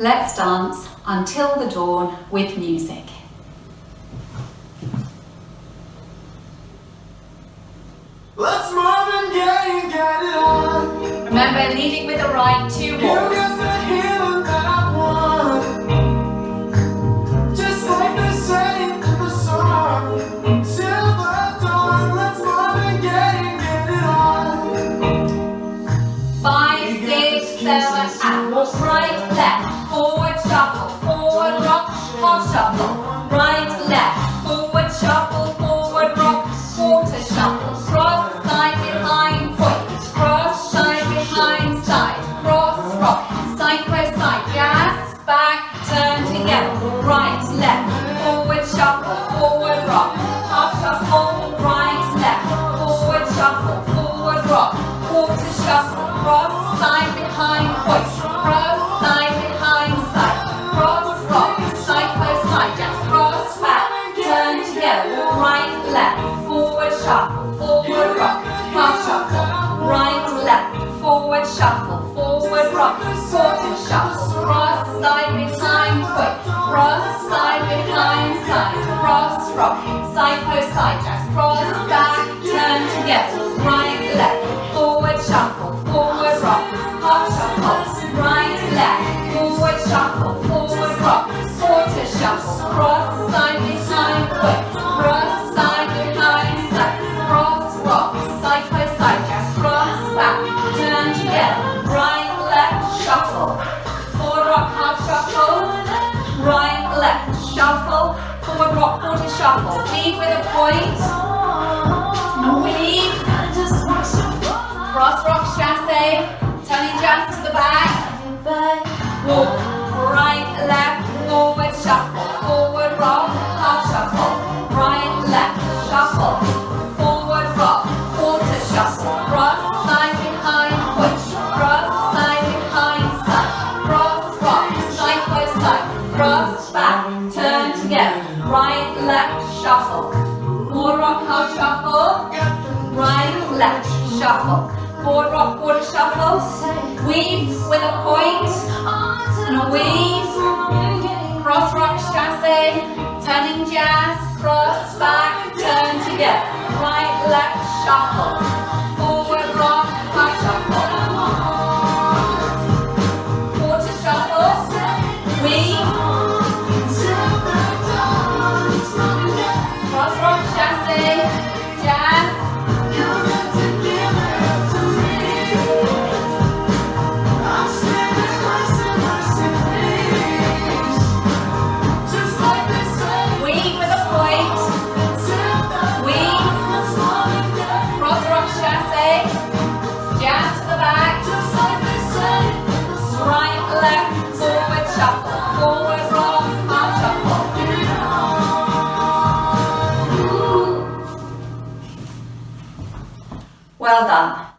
Let's dance until the dawn with music. Let's move and get it on. Remember, leading with the right, 2 You walks. got the healing that I want. Just like they say in the song. Till the dawn, let's move and get it on. 5, 6, 7, and walk right, left, forward, shuffle, forward, rock, half shuffle, right, left, forward, shuffle, forward, rock, quarter shuffle, cross, side, behind, point, cross, side, behind, side, cross, rock, side, press, side, jazz, back, turn together, right, left, forward, shuffle, forward, rock, half shuffle, right, left, forward, shuffle, forward, rock, quarter shuffle, cross, side, behind, point, cross, side, behind, side, cross, rock, side, press, side, jazz, cross, back, turn together, right, left, forward, shuffle, forward, rock, half shuffle, right, left, forward, shuffle, forward, rock, quarter shuffle, cross, side, behind, point, cross, side, behind, side, cross, rock, side, post, side, jazz, cross, back, turn together, right, left, forward, shuffle, forward, rock, half shuffle, right, left, forward, shuffle, forward, rock, quarter shuffle, cross, side, behind, point, cross, side, behind, side, cross, rock, side, post, side, jazz, cross, back, turn together, right, left, shuffle, forward, rock, half shuffle, right, left, shuffle, forward, rock, quarter shuffle, weave with a point, weave, cross, rock, chassé, turning jazz to the back, walk, right, left, forward, shuffle, forward, rock, half shuffle, right, left, shuffle, forward, rock, quarter shuffle, cross, side, behind, push, cross, side, behind, side, cross, rock, side, post, side, cross, back, turn together, right, left, shuffle, forward, rock, half shuffle, right, left, shuffle, forward, rock, quarter shuffle, weave with a point, and a weave, cross, rock, chassé, turning jazz, cross, back, turn together, right, left, shuffle, forward, rock, half shuffle, quarter shuffle, weave, cross, rock, chassé, jazz, weave with a point, weave, cross, rock, chassé, jazz to the back, right, left, forward, shuffle, forward, rock, half shuffle. Well done.